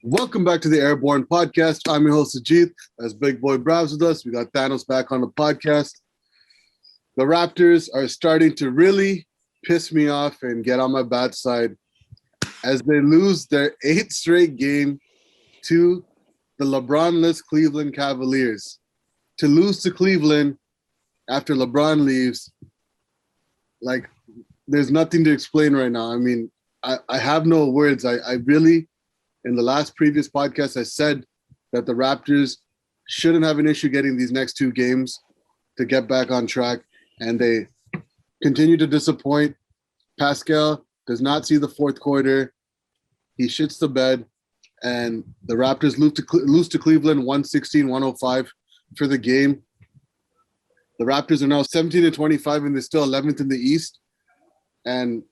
Welcome back to the Airborne Podcast. I'm your host, Ajit. As Big Boy Bravs with us, we got Thanos back on the podcast. The Raptors are starting to really piss me off and get on my bad side as they lose their 8th straight game to the LeBron-less Cleveland Cavaliers. To lose to Cleveland after LeBron leaves, like, there's nothing to explain right now. I mean, I have no words. I really... In the last previous podcast, I said that the Raptors shouldn't have an issue getting these next 2 games to get back on track, and they continue to disappoint. Pascal does not see the fourth quarter. He shits the bed, and the Raptors lose to Cleveland 116-105 for the game. The Raptors are now 17-25, and they're still 11th in the East. And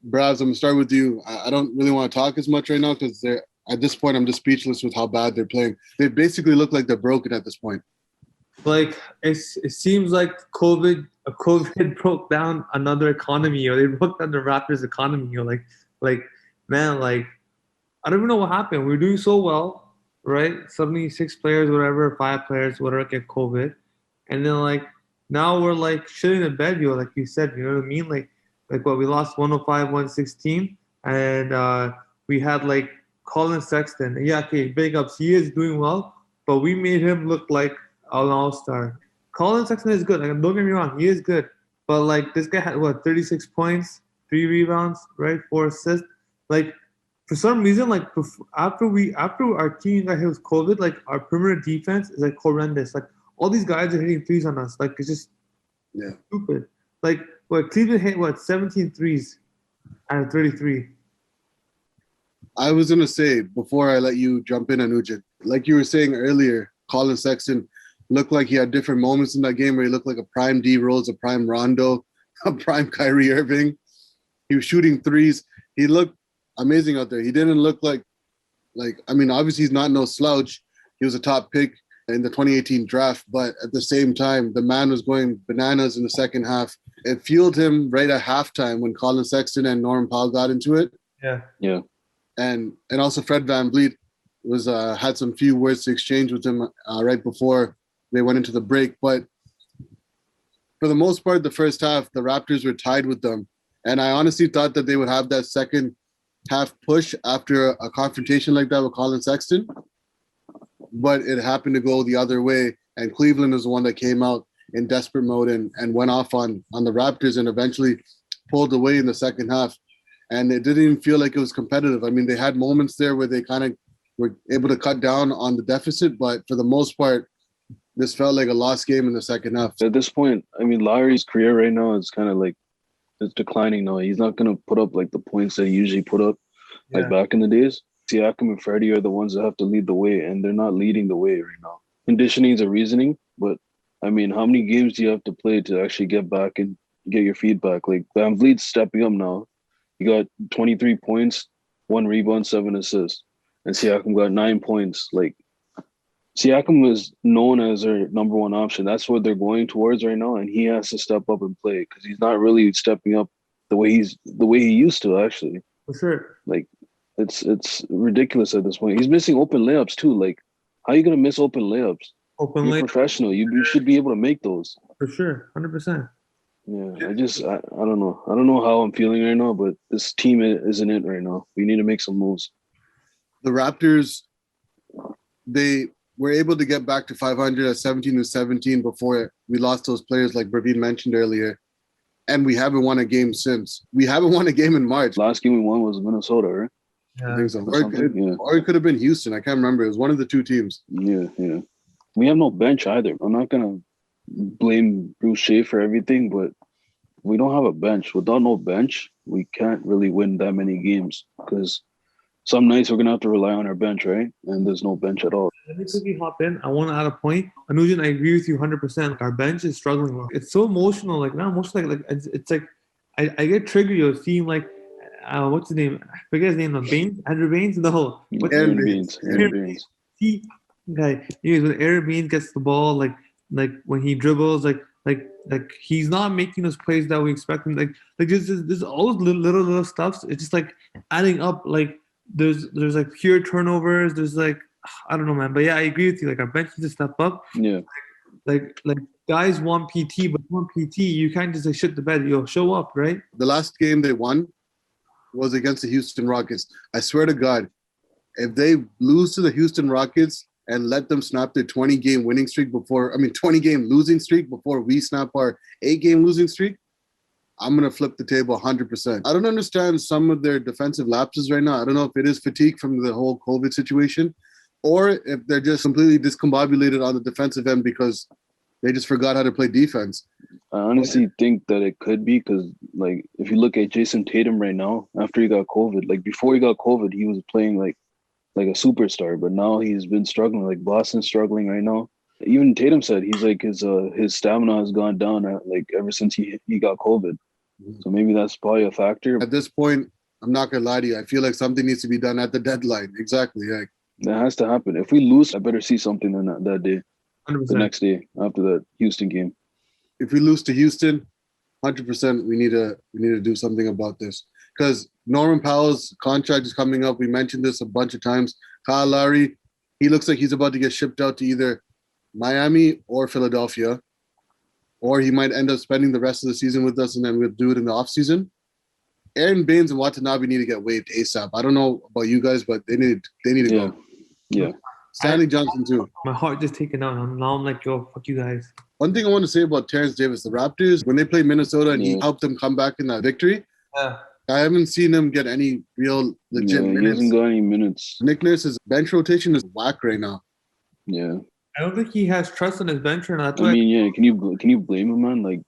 Braz, I'm going to start with you. I don't really want to talk as much right now because at this point, I'm just speechless with how bad they're playing. They basically look like they're broken at this point. Like, it seems like COVID broke down another economy, or they broke down the Raptors' economy. Or man, I don't even know what happened. We were doing so well, right? Suddenly 6 players, whatever, 5 players, whatever, get COVID. And then, now we're, shitting the bed, like you said, you know what I mean? Like what, we lost 105-116, and we had, Colin Sexton. Yeah, okay, big ups. He is doing well, but we made him look like an all-star. Colin Sexton is good. Don't get me wrong, he is good. But this guy had 36 points, 3 rebounds, right, 4 assists. For some reason, after our team got hit with COVID, our perimeter defense is horrendous. All these guys are hitting threes on us. It's just stupid. Cleveland hit 17 threes out of 33. I was going to say, before I let you jump in, Anujan, like you were saying earlier, Colin Sexton looked like he had different moments in that game where he looked like a prime D Rose, a prime Rondo, a prime Kyrie Irving. He was shooting threes. He looked amazing out there. He didn't look obviously he's not no slouch. He was a top pick in the 2018 draft, but at the same time, the man was going bananas in the second half. It fueled him right at halftime when Colin Sexton and Norman Powell got into it. Yeah. And also Fred VanVleet was had some few words to exchange with him right before they went into the break. But for the most part, the first half, the Raptors were tied with them. And I honestly thought that they would have that second half push after a confrontation like that with Colin Sexton. But it happened to go the other way. And Cleveland was the one that came out in desperate mode and went off on the Raptors and eventually pulled away in the second half. And it didn't even feel like it was competitive. I mean, they had moments there where they kind of were able to cut down on the deficit, but for the most part, this felt like a lost game in the second half. At this point, I mean, Lowry's career right now is kind of it's declining now. He's not going to put up the points that he usually put up back in the days. Siakam and Freddie are the ones that have to lead the way, and they're not leading the way right now. Conditioning is a reasoning, but I mean, how many games do you have to play to actually get back and get your feedback? VanVleet's stepping up now. He got 23 points, 1 rebound, 7 assists. And Siakam got 9 points. Siakam was known as their number 1 option. That's what they're going towards right now, and he has to step up and play because he's not really stepping up the way he used to, actually. For sure. It's ridiculous at this point. He's missing open layups too. How are you gonna miss open layups? You're professional. You should be able to make those. For sure, 100%. Yeah, I don't know. I don't know how I'm feeling right now, but this team isn't it right now. We need to make some moves. The Raptors, they were able to get back to 500 at 17-17 before we lost those players like Braveen mentioned earlier. And we haven't won a game since. We haven't won a game in March. Last game we won was Minnesota, right? Yeah. I think so. Or it could have been Houston. I can't remember. It was one of the 2 teams. Yeah. We have no bench either. I'm not going to blame Bruce Shea for everything, but we don't have a bench. Without no bench, we can't really win that many games because some nights we're going to have to rely on our bench, right? And there's no bench at all. Let me quickly hop in. I want to add a point. Anujan, I agree with you 100%. Our bench is struggling. It's so emotional. Not emotional. It's I get triggered seeing what's his name? I forget his name. Baines? Andrew Baines? No. Aaron Baines. Guy, when Aaron Baines gets the ball, when he dribbles, like he's not making those plays that we expect him. Like there's all those little stuffs. It's just like adding up. Like there's like pure turnovers. There's like I don't know, man. But yeah, I agree with you. Like our bench needs to step up. Yeah. Like guys want PT, but want PT. You can't just like shit the bed. You'll show up, right? The last game they won was against the Houston Rockets. I swear to God, if they lose to the Houston Rockets and let them snap their 20-game winning streak 20-game losing streak before we snap our 8-game losing streak, I'm going to flip the table 100%. I don't understand some of their defensive lapses right now. I don't know if it is fatigue from the whole COVID situation or if they're just completely discombobulated on the defensive end because they just forgot how to play defense. I honestly think that it could be because, like, if you look at Jason Tatum right now, after he got COVID, like, before he got COVID, he was playing like a superstar, but now he's been struggling. Like, Boston's struggling right now. Even Tatum said he's like his stamina has gone down ever since he got COVID. So maybe that's probably a factor. At this point, I'm not gonna lie to you. I feel like something needs to be done at the deadline. Exactly. Like, that has to happen. If we lose, I better see something on that day. 100%. The next day after the Houston game. If we lose to Houston, 100%, we need to do something about this because Norman Powell's contract is coming up. We mentioned this a bunch of times. Kyle Lowry, he looks like he's about to get shipped out to either Miami or Philadelphia, or he might end up spending the rest of the season with us and then we'll do it in the offseason. Aaron Baines and Watanabe need to get waived ASAP. I don't know about you guys, but they need to go. Yeah. Stanley Johnson too. My heart just taken out. Now I'm like, yo, fuck you guys. One thing I want to say about Terrence Davis, the Raptors, when they played Minnesota and he helped them come back in that victory, I haven't seen him get any real legit minutes. He hasn't got any minutes. Nick Nurse's bench rotation is whack right now. Yeah. I don't think he has trust in his bench or not. I mean, yeah, can you blame him, man? Like,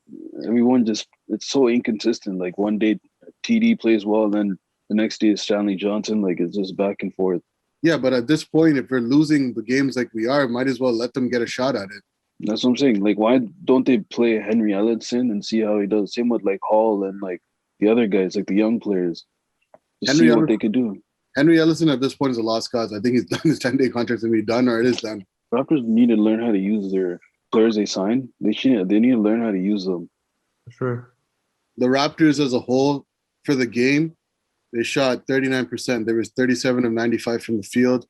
everyone just, it's so inconsistent. Like, one day TD plays well, then the next day is Stanley Johnson. Like, it's just back and forth. Yeah, but at this point, if we're losing the games like we are, might as well let them get a shot at it. That's what I'm saying. Like, why don't they play Henry Ellenson and see how he does? Same with, like, Hall and, like, the other guys, like the young players. Just see what they could do. Henry Ellison at this point is a lost cause. I think he's done his 10-day contract's going to be done, or it is done. Raptors need to learn how to use their players they sign. They need to learn how to use them. For sure. The Raptors as a whole, for the game, they shot 39%. There was 37 of 95 from the field.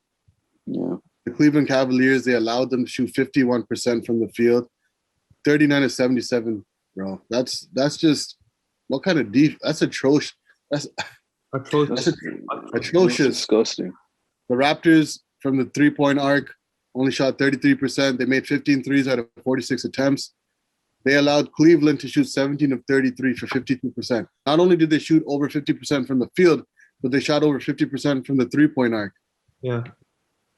Yeah. The Cleveland Cavaliers, they allowed them to shoot 51% from the field. 39 of 77, bro. That's just what kind of deep? That's atrocious. That's atrocious. That's disgusting. The Raptors from the three-point arc only shot 33%. They made 15 threes out of 46 attempts. They allowed Cleveland to shoot 17 of 33 for 52%. Not only did they shoot over 50% from the field, but they shot over 50% from the three-point arc. Yeah.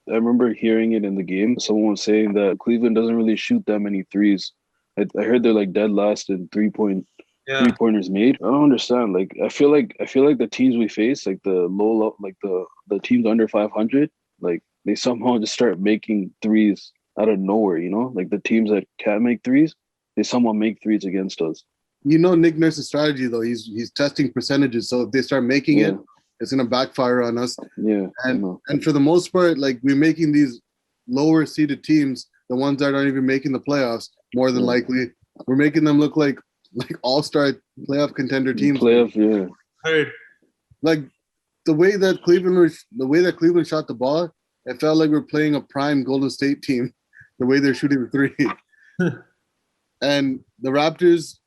I remember hearing it in the game. Someone was saying that Cleveland doesn't really shoot that many threes. I heard they're like dead last in three-pointers made. I don't understand. Like, I feel like the teams we face, like the the teams under 500, like they somehow just start making threes out of nowhere. You know, like the teams that can't make threes, they somehow make threes against us. You know, Nick Nurse's strategy though, he's testing percentages. So if they start making it, it's gonna backfire on us. Yeah. And for the most part, like we're making these lower seeded teams, the ones that aren't even making the playoffs, more than likely, we're making them look like all-star playoff contender teams. Heard. Like the way that Cleveland shot the ball, it felt like we're playing a prime Golden State team. The way they're shooting the three, and the Raptors,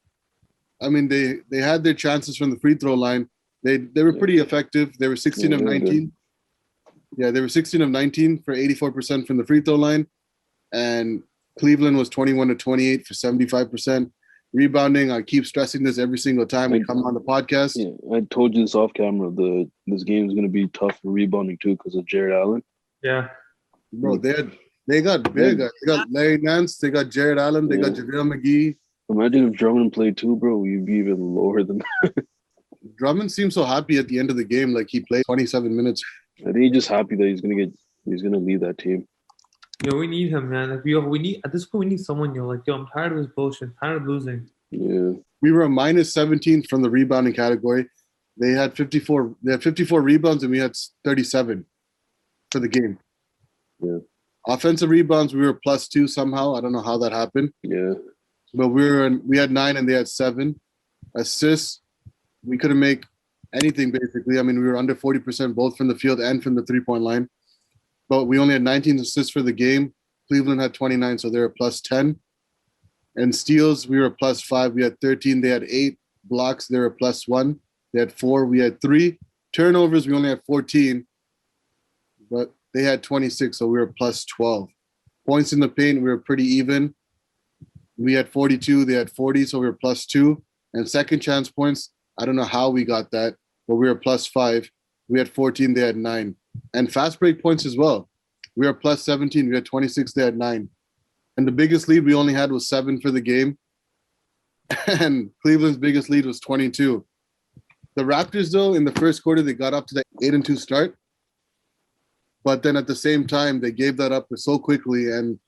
I mean, they had their chances from the free throw line. They were pretty effective. They were 16 of 19. Yeah, they were 16 of 19 for 84% from the free throw line, and Cleveland was 21 of 28 for 75%. Rebounding, I keep stressing this every single time we come on the podcast. Yeah, I told you this off camera. This game is going to be tough for rebounding too because of Jared Allen. Yeah, bro, they got big. They got Larry Nance. They got Jared Allen. They got JaVale McGee. Imagine if Drummond played too, bro. You'd be even lower than that. Drummond seemed so happy at the end of the game, like he played 27 minutes. I think he's just happy that he's gonna lead that team. Yo, we need him, man. Like we need at this point, we need someone. Like, yo, I'm tired of this bullshit. Tired of losing. Yeah. We were a minus 17 from the rebounding category. They had 54. They had 54 rebounds, and we had 37 for the game. Yeah. Offensive rebounds, we were +2 somehow. I don't know how that happened. Yeah. But we had 9 and they had 7. Assists, we couldn't make anything basically. I mean, we were under 40% both from the field and from the 3-point line. But we only had 19 assists for the game. Cleveland had 29, so they were +10. And steals, we were +5. We had 13. They had 8. Blocks, they were +1. They had 4. We had 3. Turnovers, we only had 14. But they had 26, so we were +12. Points in the paint, we were pretty even. We had 42. They had 40, so we were +2. And second chance points, I don't know how we got that, but we were +5. We had 14. They had 9. And fast break points as well. We were +17. We had 26. They had 9. And the biggest lead we only had was 7 for the game. And Cleveland's biggest lead was 22. The Raptors, though, in the first quarter, they got up to the 8-2 start. But then at the same time, they gave that up so quickly. And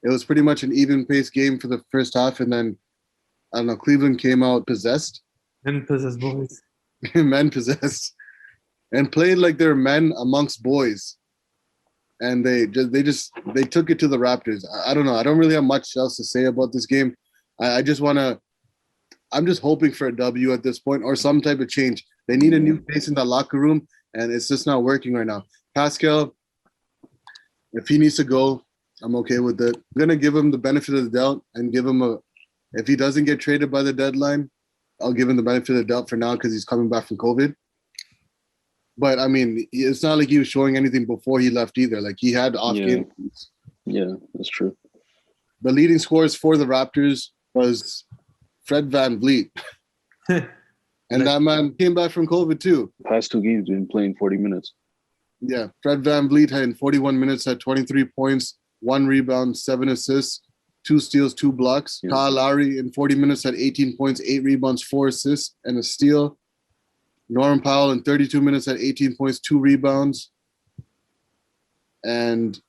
it was pretty much an even-paced game for the first half. And then, I don't know, Cleveland came out possessed. Men possessed boys. Men possessed. And played like they're men amongst boys. And they took it to the Raptors. I don't know. I don't really have much else to say about this game. I'm just hoping for a W at this point or some type of change. They need a new face in that locker room, and it's just not working right now. Pascal, if he needs to go, I'm okay with it. I'm going to give him the benefit of the doubt and give him if he doesn't get traded by the deadline, I'll give him the benefit of the doubt for now because he's coming back from COVID. But, I mean, it's not like he was showing anything before he left either. Like, he had off games. Yeah, that's true. The leading scorers for the Raptors was Fred VanVleet. And that man came back from COVID too. Past 2 games, been playing 40 minutes. Yeah, Fred VanVleet had in 41 minutes, had 23 points, 1 rebound, 7 assists, 2 steals, 2 blocks. Yeah. Kyle Lowry in 40 minutes had 18 points, 8 rebounds, 4 assists, and a steal. Norman Powell in 32 minutes had 18 points, 2 rebounds. And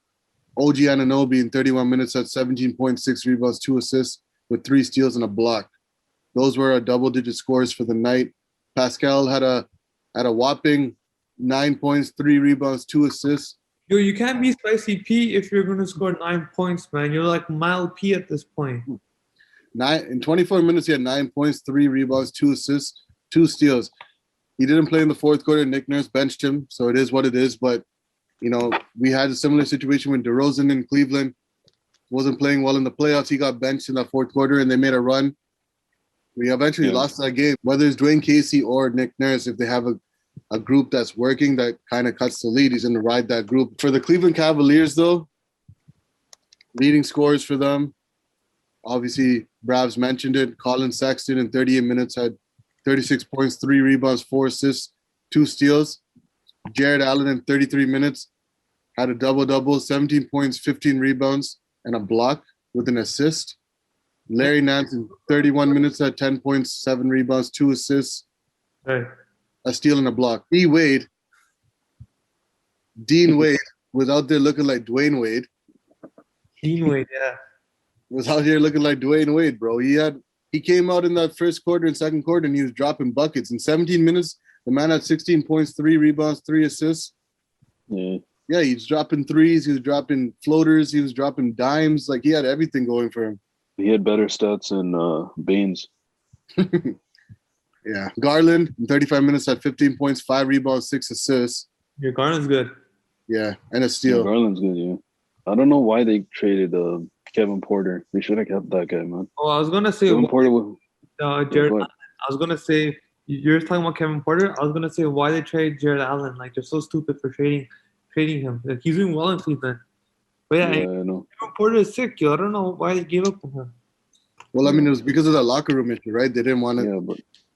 OG Anunoby in 31 minutes had 17 points, 6 rebounds, 2 assists, with 3 steals and a block. Those were double-digit scores for the night. Pascal had a whopping 9 points, 3 rebounds, 2 assists. Yo, you can't be Spicy P if you're going to score 9 points, man. You're like Mild P at this point. In 24 minutes, he had 9 points, 3 rebounds, 2 assists, 2 steals. He didn't play in the fourth quarter. Nick Nurse benched him, so it is what it is. But, you know, we had a similar situation when DeRozan in Cleveland wasn't playing well in the playoffs. He got benched in the fourth quarter, and they made a run. We eventually lost that game. Whether it's Dwayne Casey or Nick Nurse, if they have a group that's working that kind of cuts the lead, he's going to ride that group. For the Cleveland Cavaliers, though, leading scorers for them, obviously, Bravs mentioned it. Colin Sexton in 38 minutes had 36 points, 3 rebounds, 4 assists, 2 steals. Jared Allen in 33 minutes had a double-double, 17 points, 15 rebounds, and a block with an assist. Larry Nance in 31 minutes had 10 points, 7 rebounds, 2 assists, Right. a steal and a block. Dean Wade was out there looking like Dwayne Wade. Dean Wade, yeah. Was out here looking like Dwayne Wade, bro. He came out in that first quarter and second quarter and he was dropping buckets. In 17 minutes, the man had 16 points, 3 rebounds, 3 assists. Yeah, he was dropping threes, he was dropping floaters, he was dropping dimes. Like, he had everything going for him. He had better stats than Baines. Yeah. Garland in 35 minutes had 15 points, 5 rebounds, 6 assists. Your Garland's good. Yeah, and a steal. Garland's good, yeah. I don't know why they traded Kevin Porter. They should have kept that guy, man. Oh, I was going to say Kevin Porter was, Jared Allen. I was going to say, you're talking about Kevin Porter. I was going to say why they traded Jared Allen. Like, they're so stupid for trading him. Like, he's doing well in Cleveland. But yeah, I know. Kevin Porter is sick, yo. I don't know why they gave up on him. Well, I mean, it was because of that locker room issue, right? They didn't want to. Yeah,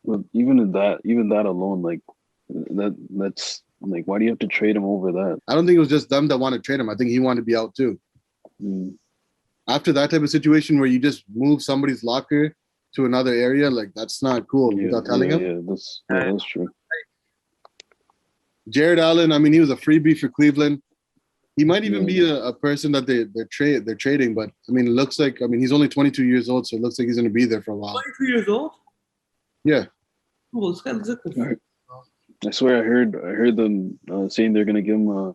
but even that alone, like that's like, why do you have to trade him over that? I don't think it was just them that wanted to trade him. I think he wanted to be out too. After that type of situation where you just move somebody's locker to another area, like, that's not cool without telling him. Yeah, that's true. Jared Allen, I mean, he was a freebie for Cleveland. He might even be a person that they're trading, but I mean, it looks like, I mean, he's only 22 years old, so it looks like he's going to be there for a while. 22 years old? Yeah. Oh, this guy looks like I swear I heard them saying they're going to give him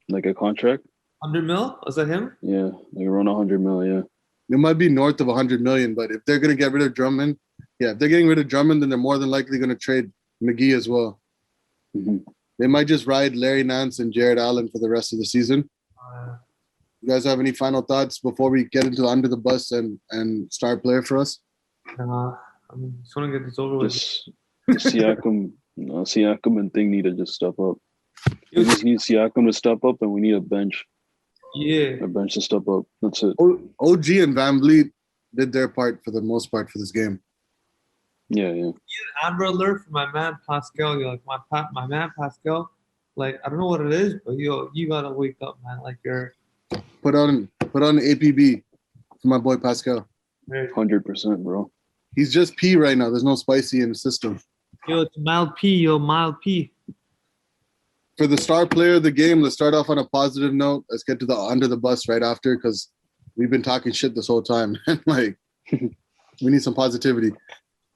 like a contract. 100 mil? Was that him? Yeah, like around 100 mil. Yeah. It might be north of 100 million, but if they're going to get rid of Drummond, if they're getting rid of Drummond, then they're more than likely going to trade McGee as well. Mm-hmm. They might just ride Larry Nance and Jared Allen for the rest of the season. You guys have any final thoughts before we get into the under the bus and star player for us? I just want to get this over with. Just Siakam and thing need to just step up. We just need Siakam to step up, and we need a bench. Yeah. A bench to step up. That's it. OG and Van Vliet did their part for the most part for this game. Yeah. Amber alert for my man Pascal. You're like my man Pascal. Like I don't know what it is, but you gotta wake up, man. Like you're put on APB for my boy Pascal. 100%, bro. He's just P right now. There's no spicy in the system. Yo, it's mild P. Mild P. For the star player of the game, let's start off on a positive note. Let's get to the under the bus right after because we've been talking shit this whole time. Like, we need some positivity.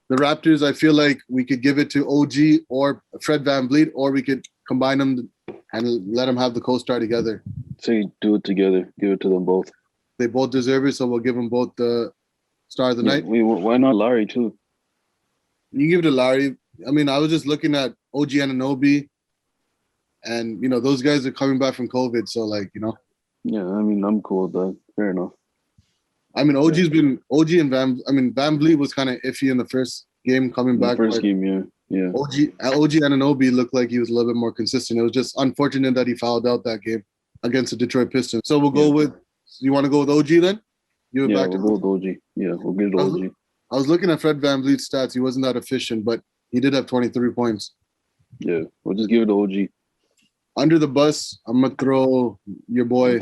The Raptors, I feel like we could give it to OG or Fred VanVleet, or we could combine them and let them have the co-star together. Say do it together. Give it to them both. They both deserve it, so we'll give them both the star of the night. Why not Larry too? You give it to Larry. I mean, I was just looking at OG Anunoby, and those guys are coming back from COVID, so Yeah, I mean, I'm cool with that. Fair enough. I mean, OG and Van Vliet was kind of iffy in the first game coming back. First game, yeah. OG Anunoby looked like he was a little bit more consistent. It was just unfortunate that he fouled out that game against the Detroit Pistons. So we'll go with. You want to go with OG then? We'll go with OG. Yeah, we'll give it to OG. I was looking at Fred VanVleet's stats. He wasn't that efficient, but he did have 23 points. Yeah, we'll just give it to OG. Under the bus, I'm gonna throw your boy.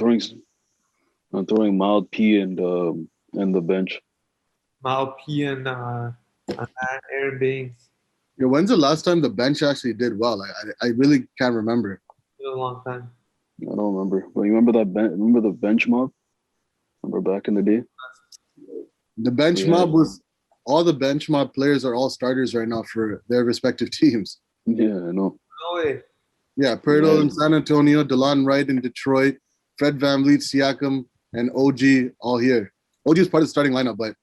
I'm throwing Mild P and the bench. Mild P and Aaron Baines. Yeah, when's the last time the bench actually did well? I really can't remember. It's been a long time. I don't remember. But you remember remember the bench mob? Remember back in the day? The bench mob was all the bench mob players are all starters right now for their respective teams. Yeah, I know. No way. Yeah, Pirtle in San Antonio, DeLon Wright in Detroit, Fred VanVleet, Siakam, and OG all here. OG is part of the starting lineup, but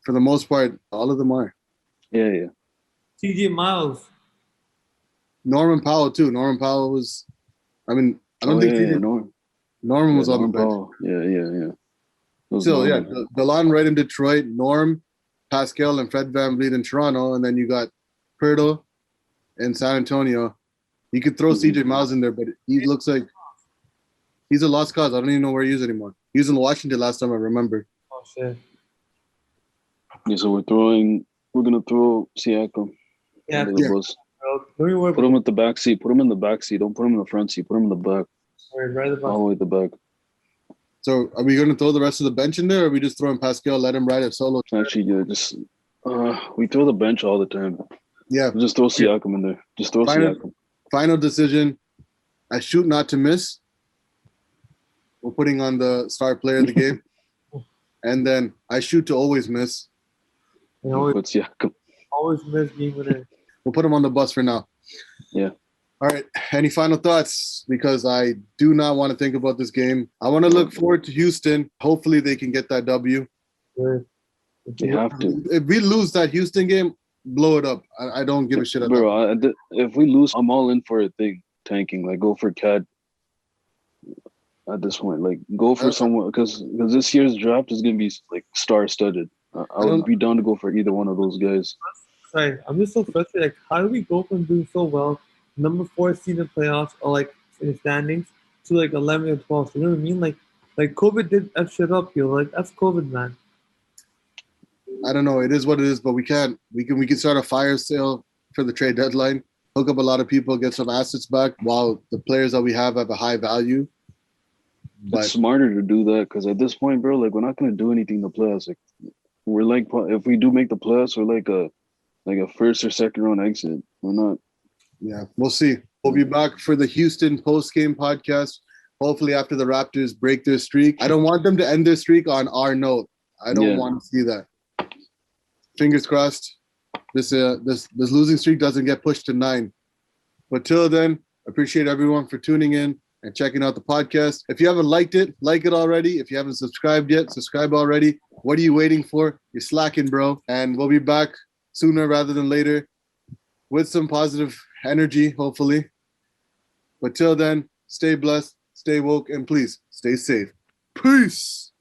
for the most part, all of them are. Yeah. TJ Miles. Norman Powell too. Norman Powell was. I mean, I don't think Norman was on the bench. Powell. Yeah. Still, DeLon Wright in Detroit, Norm, Pascal, and Fred VanVleet in Toronto, and then you got Pirtle in San Antonio. You could throw CJ Miles in there, but he looks like he's a lost cause. I don't even know where he is anymore. He was in Washington last time I remember. Oh shit. Yeah, so we're gonna throw Siakam. Yeah. Bus. Put him at the back seat. Put him in the back seat. Don't put him in the front seat. Put him in the back. Right all the way at the back. So are we going to throw the rest of the bench in there, or are we just throwing Pascal, let him ride it solo? Actually, we throw the bench all the time. Yeah. Just throw Siakam in there. Just throw Siakam. Final decision. I shoot not to miss. We're putting on the star player of the game. And then I shoot to always miss. Put Siakam. Always miss being with it. We'll put him on the bus for now. Yeah. All right. Any final thoughts? Because I do not want to think about this game. I want to look forward to Houston. Hopefully they can get that W. They have to. If we lose that Houston game, blow it up. I don't give a shit about Bro, if we lose, I'm all in for a thing. Tanking. Like, go for Cat at this point. Like, go for someone. Because this year's draft is going to be, like, star-studded. I would be down to go for either one of those guys. Sorry, I'm just so frustrated. Like, how do we go from doing so well, number 4 seed in playoffs, or like in the standings, to like 11 and 12? You know what I mean? Like COVID did F shit up, yo. Like that's COVID, man. I don't know. It is what it is, but we can start a fire sale for the trade deadline, hook up a lot of people, get some assets back, while the players that we have a high value. But it's smarter to do that because at this point, bro, like we're not gonna do anything in the playoffs. Like we're like, if we do make the playoffs, we're like a first or second round exit. We're not. Yeah, we'll see. We'll be back for the Houston post-game podcast. Hopefully after the Raptors break their streak. I don't want them to end their streak on our note. I don't want to see that. Fingers crossed. This losing streak doesn't get pushed to 9. But till then, appreciate everyone for tuning in. and checking out the podcast. If you haven't liked it, like it already. If you haven't subscribed yet, subscribe already. What are you waiting for? You're slacking, bro. And we'll be back sooner rather than later with some positive energy, hopefully. But till then, stay blessed, stay woke, and please stay safe. Peace.